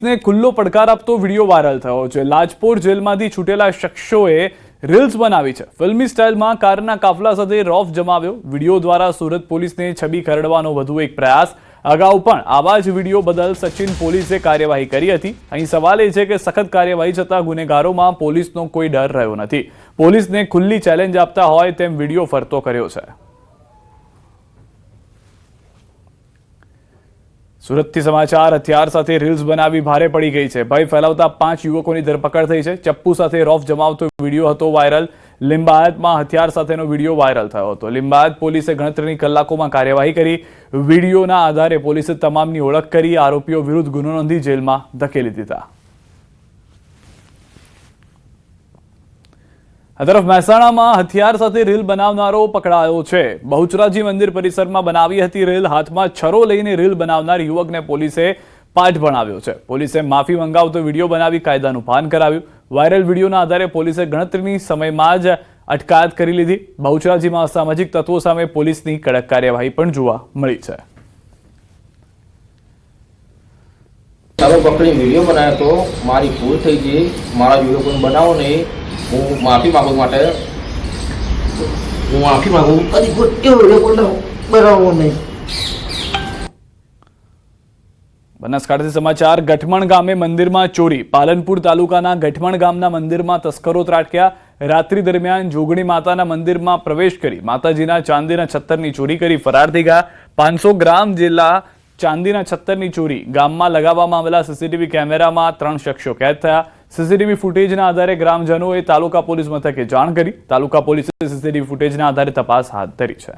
ને ખુલ્લો પડકાર આપતો વિડીયો વાયરલ થયો છે। લાજપોર જેલમાંથી છૂટેલા શખ્સોએ રીલ્સ બનાવી છે। ફિલ્મી સ્ટાઇલમાં કારના કાફલા સાથે રોફ જમાવ્યો। વિડીયો દ્વારા સુરત પોલીસને છબી ખરડવાનો વધુ એક પ્રયાસ। અગાઉ પણ આવા જ વિડીયો બદલ સચિન પોલીસે કાર્યવાહી કરી હતી। અહીં સવાલ એ છે કે સખત કાર્યવાહી છતાં ગુનેગારોમાં પોલીસનો કોઈ ડર રહ્યો નથી। પોલીસને ખુલ્લી ચેલેન્જ આપતા હોય તેમ વિડીયો ફરતો કર્યો છે। સુરતથી સમાચાર। હથિયાર સાથે રીલ્સ બનાવી ભારે પડી ગઈ છે। ભય ફેલાવતા 5 યુવકોની ધરપકડ થઈ છે। ચપ્પુ સાથે રોફ જમાવતો વિડીયો હતો વાયરલ। લિંબાયતમાં હથિયાર સાથેનો વિડીયો વાયરલ થયો હતો। લિંબાયત પોલીસે ગણતરીની કલાકોમાં કાર્યવાહી કરી। વિડીયોના આધારે પોલીસે તમામની ઓળખ કરી આરોપીઓ વિરુદ્ધ ગુનો નોંધી જેલમાં ધકેલી દીધા। આ તરફ મહેસાણામાં હથિયાર સાથે રીલ બનાવનારો પકડાયો છે। બહુચરાજી મંદિર પરિસરમાં બનાવી હતી રીલ। હાથમાં છરો લઈને રીલ બનાવનાર યુવકને પોલીસે પાઠ ભણાવ્યો છે। પોલીસે માફી મંગાવતો વિડીયો બનાવી કાયદાનું ભાન કરાવ્યું। વાયરલ વિડીયોના આધારે પોલીસે ગણતરીની સમયમાં જ અટકાયત કરી લીધી। બહુચરાજીમાં અસામાજિક તત્વો સામે પોલીસની કડક કાર્યવાહી પણ જોવા મળી છે। ચાલો પકડી વિડીયો બનાવ્યો તો મારી ભૂલ થઈ ગઈ। મારા વિડીયો કોઈ બનાવો નહીં। હું માફી માંગુ માટે કદી કોઈ વિડીયો બનાવો નહીં। બનાસકાંઠાથી સમાચાર। ગઠમણ ગામે મંદિરમાં ચોરી। પાલનપુર તાલુકાના ગઠમણ ગામના મંદિરમાં તસ્કરો ત્રાટક્યા। રાત્રિ દરમિયાન જોગણી માતાના મંદિરમાં પ્રવેશ કરી માતાજીના ચાંદીના છત્તરની ચોરી કરી ફરાર થઈ ગયા। 500 ગ્રામ જેટલા ચાંદીના છત્તરની ચોરી। ગામમાં લગાવવામાં આવેલા સીસીટીવી કેમેરામાં 3 શખ્સો કેદ થયા। સીસીટીવી ફૂટેજના આધારે ગ્રામજનોએ તાલુકા પોલીસ મથકે જાણ કરી। તાલુકા પોલીસે સીસીટીવી ફૂટેજના આધારે તપાસ હાથ ધરી છે।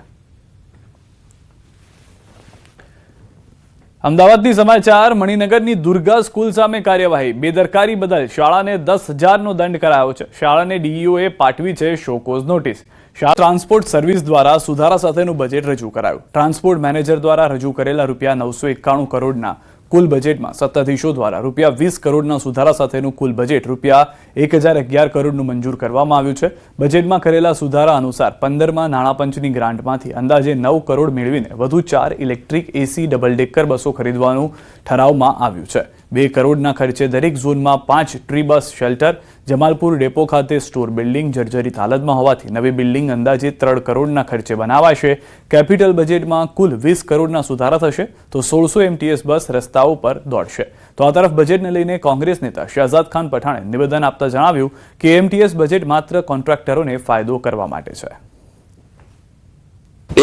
અમદાવાદથી સમાચાર। મણિનગરની દુર્ગા સ્કૂલ સામે કાર્યવાહી। બેદરકારી બદલ શાળાને 10,000નો દંડ કરાયો છે। શાળાને ડીઈઓએ પાઠવી છે શોકોઝ નોટિસ। શાળા ટ્રાન્સપોર્ટ સર્વિસ દ્વારા સુધારા સાથેનું બજેટ રજૂ કરાયું। ટ્રાન્સપોર્ટ મેનેજર દ્વારા રજૂ કરેલા ₹991 કરોડના કુલ બજેટમાં સત્તાધીશો દ્વારા ₹20 કરોડના સુધારા સાથેનું કુલ બજેટ ₹1011 કરોડનું મંજૂર કરવામાં આવ્યું છે। બજેટમાં કરેલા સુધારા અનુસાર 15માં નાણાપંચની ગ્રાન્ટમાંથી અંદાજે 9 કરોડ મેળવીને વધુ 4 ઇલેક્ટ્રિક એસી ડબલ ડેકર બસો ખરીદવાનું ઠરાવવામાં આવ્યું છે। 2 કરોડના ખર્ચે દરેક ઝોનમાં 5 ટ્રી બસ શેલ્ટર। જમાલપુર ડેપો ખાતે સ્ટોર બિલ્ડિંગ જર્જરિત હાલતમાં હોવાથી નવી બિલ્ડિંગ અંદાજે 3 કરોડના ખર્ચે બનાવાશે। કેપિટલ બજેટમાં કુલ 20 કરોડના સુધારા થશે તો 1600 એમટીએસ બસ રસ્તાઓ પર દોડશે। તો આ તરફ બજેટને લઈને કોંગ્રેસ નેતા શહજાદ ખાન પઠાણે નિવેદન આપતા જણાવ્યું કે એમટીએસ બજેટ માત્ર કોન્ટ્રાક્ટરોને ફાયદો કરવા માટે છે।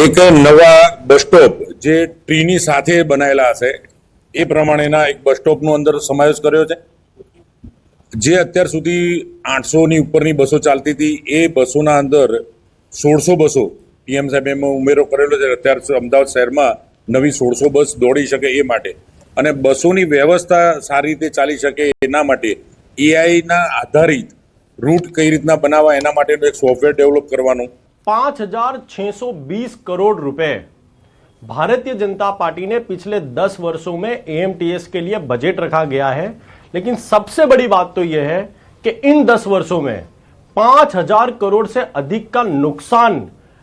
એક નવા બસ સ્ટોપ જે ટ્રીની સાથે બનાવેલા હશે એ પ્રમાણેના એક બસ સ્ટોપનો અંદર સમાવેશ કર્યો છે। જે અત્યાર સુધી 800ની ઉપરની બસો ચાલતી હતી એ બસોના અંદર 1600 બસો પીએમ સાહેબ એમાં ઉમેરો કરેલો છે। અત્યારે અમદાવાદ શહેરમાં નવી 1600 બસ દોડી શકે એ માટે અને બસોની વ્યવસ્થા સારી રીતે ચાલી શકે એના માટે એઆઈના આધારિત રૂટ કઈ રીતના બનાવવા એના માટેનું એક સોફ્ટવેર ડેવલપ કરવાનું। 5,620 करोड़ रुपए भारतीय जनता पार्टी ने पिछले 10 वर्षों में एएमटीएस के लिए बजट रखा गया है। लेकिन सबसे बड़ी बात तो यह है कि इन 10 वर्षों में 5,000 करोड़ से अधिक का नुकसान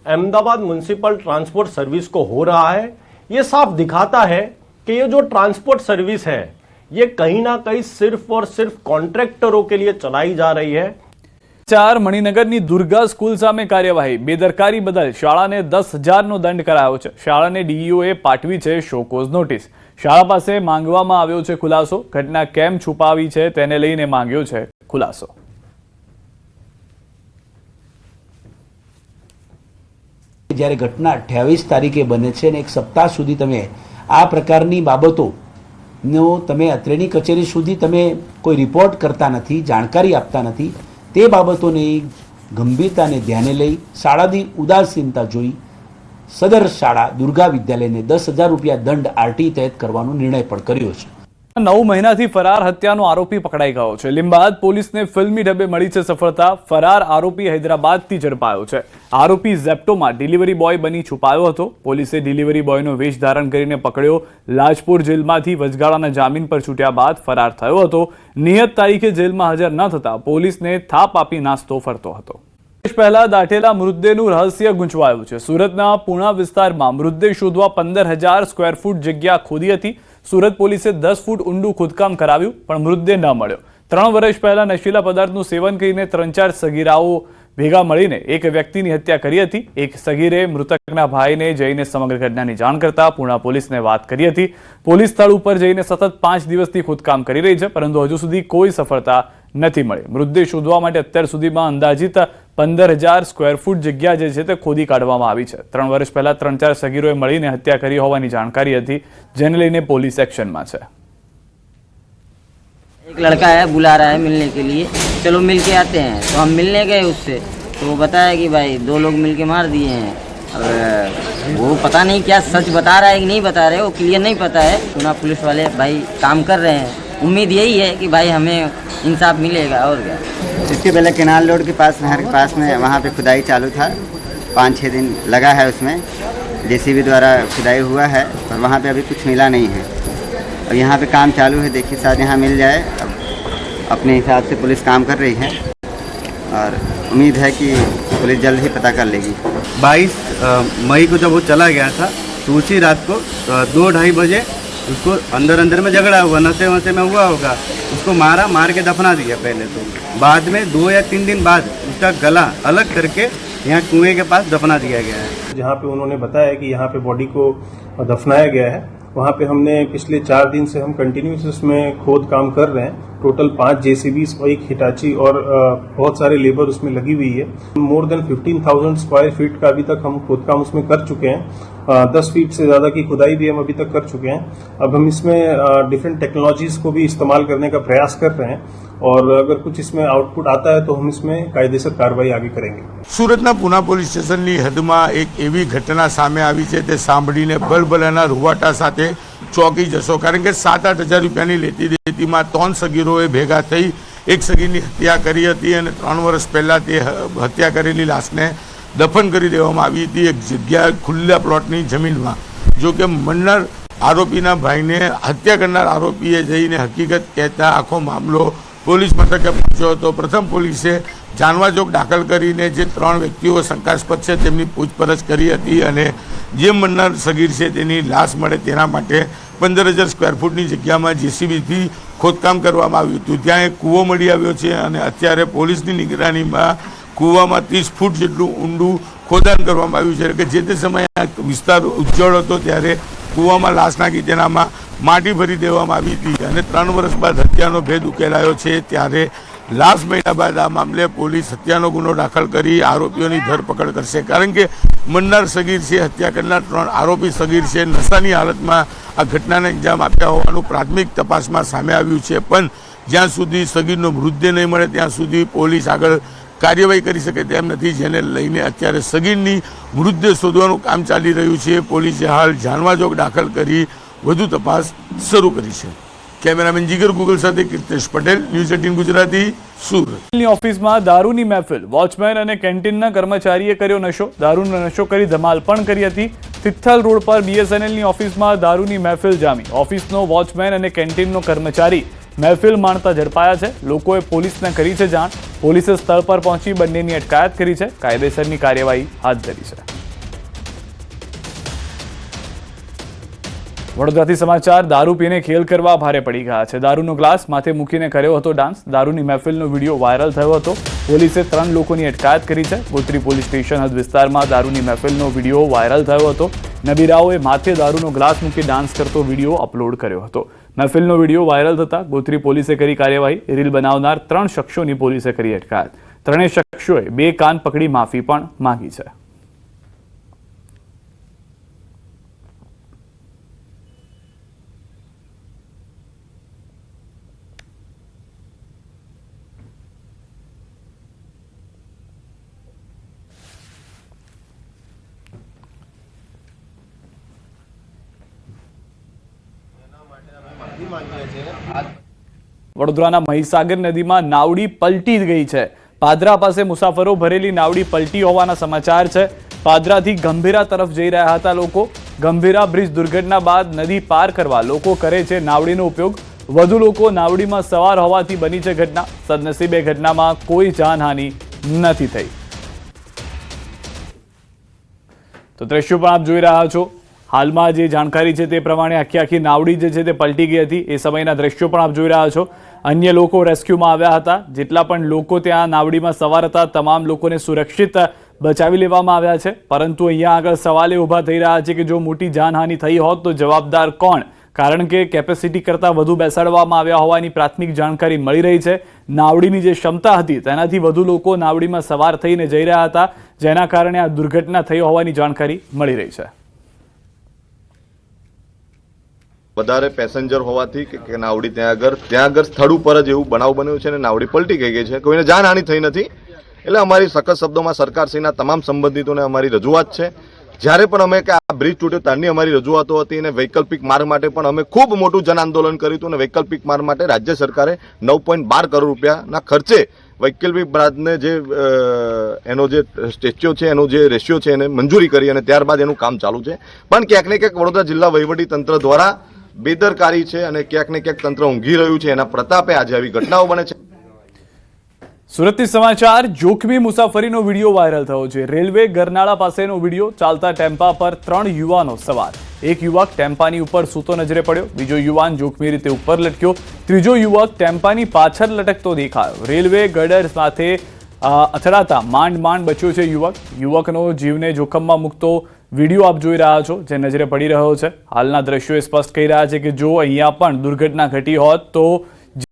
अहमदाबाद म्युनिसिपल ट्रांसपोर्ट सर्विस को हो रहा है। यह साफ दिखाता है कि ये जो ट्रांसपोर्ट सर्विस है ये कहीं ना कहीं सिर्फ और सिर्फ कॉन्ट्रैक्टरों के लिए चलाई जा रही है। મણિનગરની દુર્ગા સ્કૂલ સામે કાર્યવાહી। બેદરકારી બદલ શાળાને 10,000નો દંડ કરાયો છે। શાળાને ડીઈઓએ પાઠવી છે શોકોઝ નોટિસ। શાળા પાસે માંગવામાં આવ્યો છે ખુલાસો। ઘટના કેમ છુપાવી છે તેને લઈને માંગ્યો છે ખુલાસો। જ્યારે ઘટના 28 તારીખે બને છે અને એક સપ્તાહ સુધી તમે આ પ્રકારની બાબતોનો તમે અત્રેની કચેરી સુધી તમે કોઈ રિપોર્ટ કરતા નથી, જાણકારી આપતા નથી, તે બાબતોની ગંભીરતાને ધ્યાને લઈ શાળાની ઉદાસીનતા જોઈ સદર શાળા દુર્ગા વિદ્યાલયને ₹10,000 દંડ આરટી તહેત કરવાનો નિર્ણય પણ કર્યો છે। 9 મહિનાથી ફરાર હત્યાનો આરોપી પકડાઈ ગયો છે। લિંબાયત પોલીસને ફિલ્મી ઢબે મળી છે સફળતા। ફરાર આરોપી હૈદરાબાદથી ઝડપાયો છે। આરોપી ઝેપ્ટોમાં ડિલિવરી બોય બની છુપાયો હતો। પોલીસે ડિલિવરી બોયનો વેશ ધારણ કરીને પકડ્યો। લાજપોર જેલમાંથી વચગાળાના જામીન પર છૂટ્યા બાદ ફરાર થયો હતો। નિયત તારીખે જેલમાં હાજર ન થતા પોલીસને થાપ આપી નાસ્તો ફરતો હતો। પહેલા દાટેલા મૃતદેહનું રહસ્ય ગૂંચવાયું છે। સુરતના પૂણા વિસ્તારમાં મૃતદેહ શોધવા 15,000 સ્ક્વેર ફૂટ જગ્યા ખોદી હતી। સુરત પોલીસે 10 ફૂટ ઊંડું ખોદકામ કરાવ્યું પણ મૃતદેહ ન મળ્યો. 3 વર્ષ પહેલા નશીલા પદાર્થનું સેવન કરીને 3-4 સગીરાઓ ભેગા મળીને એક વ્યક્તિની હત્યા કરી હતી. એક સગીરે મૃતકના ભાઈને જઈને સમગ્ર ઘટનાની જાણ કરતા પૂર્ણા પોલીસને વાત કરી હતી. પોલીસ સ્થળ ઉપર જઈને સતત 5 દિવસથી ખોદકામ કરી રહી છે, પરંતુ હજુ સુધી કોઈ સફળતા નથી મળી. મૃતદેહ શોધવા માટે અત્યાર સુધીમાં અંદાજિત 15,000 સ્ક્વેર ફૂટ જગ્યા જે છે તે ખોદી કાઢવામાં આવી છે. 3 વર્ષ પહેલા 3-4 સગીરોએ મળીને હત્યા કરી હોવાની જાણકારી હતી, જેને લઈને પોલીસ એક્શનમાં છે. एक लड़का है, बुला रहा है मिलने के लिए, चलो मिल के आते हैं. तो हम मिलने गए उससे, तो वो बताया कि भाई 2 लोग मिल के मार दिए हैं. अब वो पता नहीं क्या सच बता रहा है कि नहीं बता रहे, वो क्लियर नहीं पता है. पुनः पुलिस वाले भाई काम कर रहे हैं, उम्मीद यही है कि भाई हमें इंसाफ मिलेगा. और क्या, इसके पहले केनाल रोड के पास, नहर के पास में वहाँ पे खुदाई चालू था. 5-6 दिन लगा है उसमें, JCB द्वारा खुदाई हुआ है, पर वहाँ पे अभी कुछ मिला नहीं है. अब यहाँ पे काम चालू है, देखिए शायद यहाँ मिल जाए. अब अपने हिसाब से पुलिस काम कर रही है और उम्मीद है कि पुलिस जल्द ही पता कर लेगी. 22 मई को जब वो चला गया था तो उसी रात को 2-2:30 बजे उसको अंदर में झगड़ा हुआ, नशे वशे में हुआ होगा, उसको मार के दफना दिया पहले. तो बाद में 2 या 3 दिन बाद उसका गला अलग करके यहाँ कुएं के पास दफना दिया गया है. जहाँ पे उन्होंने बताया कि यहाँ पे बॉडी को दफनाया गया है, वहाँ पे हमने पिछले 4 दिन से हम कंटिन्यूस उसमें खोद काम कर रहे हैं. टोटल 5 JCBs और 1 हिटाची और बहुत सारे लेबर उसमें लगी हुई है. मोर देन 15,000 स्क्वायर फीट का अभी तक हम खोद काम उसमें कर चुके हैं. 10 फीट से ज़्यादा की खुदाई भी हम अभी तक कर चुके हैं. अब हम इसमें डिफरेंट टेक्नोलॉजीज को भी इस्तेमाल करने का प्रयास कर रहे हैं और अगर कुछ इसमें आउटपुट आता है तो हम इसमें कायदेसर कार्रवाई आगे करेंगे. સુરતના પૂના પોલીસ સ્ટેશનની હદમાં એક એવી ઘટના સામે આવી છે, તે સાંભળીને બલબલાના રૂવાટા સાથે ચોંકી જશો. કારણ કે 7-8 હજાર રૂપિયાની લેતી દેતીમાં 3 સગીરોએ ભેગા થઈ એક સગીરની હત્યા કરી હતી અને 3 વર્ષ પહેલાં તે હત્યા કરેલી લાશને દફન કરી દેવામાં આવી હતી એક જગ્યા ખુલ્લા પ્લોટની જમીનમાં. જો કે મરનાર આરોપીના ભાઈને હત્યા કરનાર આરોપીએ જઈને હકીકત કહેતા આખો મામલો પોલીસ મથકે પહોંચ્યો હતો. પ્રથમ પોલીસે જાનવાજોગ દાખલ કરીને જે 3 વ્યક્તિઓ શંકાસ્પદ છે તેમની પૂછપરછ કરી હતી અને જે મરનાર સગીર છે તેની લાશ મળે તેના માટે 15,000 સ્ક્વેર ફૂટની જગ્યામાં JCBથી ખોદકામ કરવામાં આવ્યું હતું. ત્યાં એક કૂવો મળી આવ્યો છે અને અત્યારે પોલીસની નિગરાનીમાં કૂવામાં 30 ફૂટ જેટલું ઊંડું ખોદાણ કરવામાં આવ્યું છે. કે જે તે સમયે આ વિસ્તાર ઉજ્જવળ હતો ત્યારે કૂવામાં લાશ નાખી તેનામાં માટી ભરી દેવામાં આવી હતી અને 3 વર્ષ બાદ હત્યાનો ભેદ ઉકેલાયો છે. ત્યારે લાશ મળ્યા બાદ આ મામલે પોલીસ હત્યાનો ગુનો દાખલ કરી આરોપીઓની ધરપકડ કરશે. કારણ કે મરનાર સગીર છે, હત્યા કરનાર 3 આરોપી સગીર છે, નશાની હાલતમાં આ ઘટનાને અંજામ આપ્યા હોવાનું પ્રાથમિક તપાસમાં સામે આવ્યું છે. પણ જ્યાં સુધી સગીરનો મૃતદેહ નહીં મળે ત્યાં સુધી પોલીસ આગળ કાર્યવાહી કરી શકે તેમ નથી, જેને લઈને અત્યારે સગીરની મૃતદેહ શોધવાનું કામ ચાલી રહ્યું છે. પોલીસે હાલ જાનવાજોગ દાખલ કરી વધુ તપાસ શરૂ કરી છે. કેમેરામેન જીગર ગુગલ સાથે કીર્તેશ પટેલ, ન્યૂઝ 18 ગુજરાતી, સુરત. ઓફિસમાં દારૂની મહેફિલ, વોચમેન અને કેન્ટીનના કર્મચારીએ કર્યો નશો. દારૂનો નશો કરી ધમાલ પણ કરી હતી. તિથલ રોડ પર BSNLની ઓફિસમાં દારૂની મહેફિલ જામી. ઓફિસનો વોચમેન અને કેન્ટીનનો કર્મચારી મહેફિલ માણતા ઝડપાયા છે. લોકોએ પોલીસને કરી છે જાણ. પોલીસે સ્થળ પર પહોંચી બંનેની અટકાયત કરી છે. કાયદેસરની કાર્યવાહી હાથ ધરી છે. વડોદરાથી સમાચાર. દારૂ પીને ખેલ કરવા ભારે પડી ગયા છે. દારૂનો ગ્લાસ માથે મૂકીને કર્યો હતો ડાન્સ. દારૂની મહેફિલનો વિડીયો વાયરલ થયો હતો. પોલીસે 3 લોકોની અટકાયત કરી છે. ગોત્રી પોલીસ સ્ટેશન હદ વિસ્તારમાં દારૂની મહેફિલનો વિડીયો વાયરલ થયો હતો. નબીરાઓએ માથે દારૂનો ગ્લાસ મૂકી ડાન્સ કરતો વિડીયો અપલોડ કર્યો હતો. મહેફિલનો વિડીયો વાયરલ થતા ગોત્રી પોલીસે કરી કાર્યવાહી. રીલ બનાવનાર 3 શખ્સોની પોલીસે કરી અટકાયત. 3 શખ્સોએ 2 કાન પકડી માફી પણ માંગી છે. વડોદરાના મહીસાગર નદીમાં નાવડી પલટી ગઈ છે. પાદરા પાસે મુસાફરો ભરેલી નાવડી પલટી હોવાના સમાચાર છે. પાદરાથી ગંભીરા તરફ જઈ રહ્યા હતા લોકો. ગંભીરા બ્રિજ દુર્ઘટના બાદ નદી પાર કરવા લોકો કરે છે નાવડીનો ઉપયોગ. વધુ લોકો નાવડીમાં સવાર હોવાથી બની છે ઘટના. સદનસીબે ઘટનામાં કોઈ જાનહાનિ નથી થઈ. તો દ્રશ્યો પણ આપ જોઈ રહ્યા છો. હાલમાં જે જાણકારી છે તે પ્રમાણે આખી નાવડી જે છે તે પલટી ગઈ હતી. એ સમયના દ્રશ્યો પણ આપ જોઈ રહ્યા છો. અન્ય લોકો રેસ્ક્યુમાં આવ્યા હતા. જેટલા પણ લોકો ત્યાં નાવડીમાં સવાર હતા તમામ લોકોને સુરક્ષિત બચાવી લેવામાં આવ્યા છે. પરંતુ અહીંયા આગળ સવાલ એ ઊભા થઈ રહ્યા છે કે જો મોટી જાનહાનિ થઈ હોત તો જવાબદાર કોણ? કારણ કે કેપેસિટી કરતાં વધુ બેસાડવામાં આવ્યા હોવાની પ્રાથમિક જાણકારી મળી રહી છે. નાવડીની જે ક્ષમતા હતી તેનાથી વધુ લોકો નાવડીમાં સવાર થઈને જઈ રહ્યા હતા, જેના કારણે આ દુર્ઘટના થઈ હોવાની જાણકારી મળી રહી છે. વધારે પેસેન્જર હોવાથી કે નાવડી ત્યાં આગળ સ્થળ ઉપર જ એવું બનાવ બન્યો છે અને નાવડી પલટી ગઈ છે. કોઈને જાનહાનિ થઈ નથી. એટલે અમારી સખત શબ્દોમાં સરકારશ્રીના તમામ સંબંધિતોને અમારી રજૂઆત છે. જ્યારે પણ અમે કે આ બ્રિજ તૂટ્યો ત્યારની અમારી રજૂઆતો હતી અને વૈકલ્પિક માર્ગ માટે પણ અમે ખૂબ મોટું જન આંદોલન કર્યું હતું અને વૈકલ્પિક માર્ગ માટે રાજ્ય સરકારે 9.12 કરોડ રૂપિયાના ખર્ચે વૈકલ્પિક માર્ગને જે એનો જે સ્ટેચ્યુ છે એનો જે રેશિયો છે એને મંજૂરી કરી અને ત્યારબાદ એનું કામ ચાલુ છે. પણ ક્યાંક ને ક્યાંક વડોદરા જિલ્લા વહીવટી તંત્ર દ્વારા બેદરકારી છે અને ક્યાંક ને ક્યાંક તંત્ર ઊંઘી રહ્યું છે. એના પ્રતાપે આજે આવી ઘટનાઓ બને છે. સુરતથી સમાચાર. જોખમી મુસાફરીનો વિડીયો વાયરલ થયો છે. રેલવે ગરનાળા પાસેનો વિડીયો. ચાલતા ટેમ્પા પર 3 યુવાનો સવાર. એક યુવક ટેમ્પાની ઉપર સૂતો નજરે પડ્યો. બીજો યુવાન જોખમી રીતે ઉપર લટક્યો. ત્રીજો યુવક ટેમ્પાની પાછળ લટકતો દેખાયો. રેલવે ગર્ડર સાથે અથડાતા માંડ બચ્યો છે યુવકનો જીવને જોખમમાં મૂકતો વિડીયો આપ જોઈ રહ્યા છો જે નજરે પડી રહ્યો છે. હાલના દ્રશ્યો સ્પષ્ટ કહી રહ્યા છે કે જો અહીંયા પણ દુર્ઘટના ઘટી હોત તો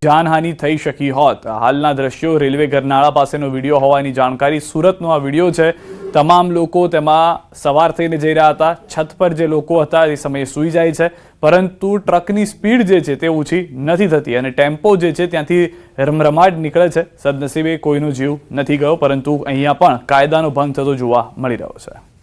જાનહાનિ થઈ શકી હોત. હાલના દ્રશ્યો રેલવે ગરનાળા પાસેનો વિડીયો હોવાની જાણકારી. સુરતનો આ વિડીયો છે. તમામ લોકો તેમાં સવાર થઈને જઈ રહ્યા હતા. છત પર જે લોકો હતા એ સમયે સૂઈ જાય છે, પરંતુ ટ્રકની સ્પીડ જે છે તે ઓછી નથી થતી અને ટેમ્પો જે છે ત્યાંથી રમરમાટ નીકળે છે. સદનસીબે કોઈનો જીવ નથી ગયો, પરંતુ અહીંયા પણ કાયદાનો ભંગ થતો જોવા મળી રહ્યો છે.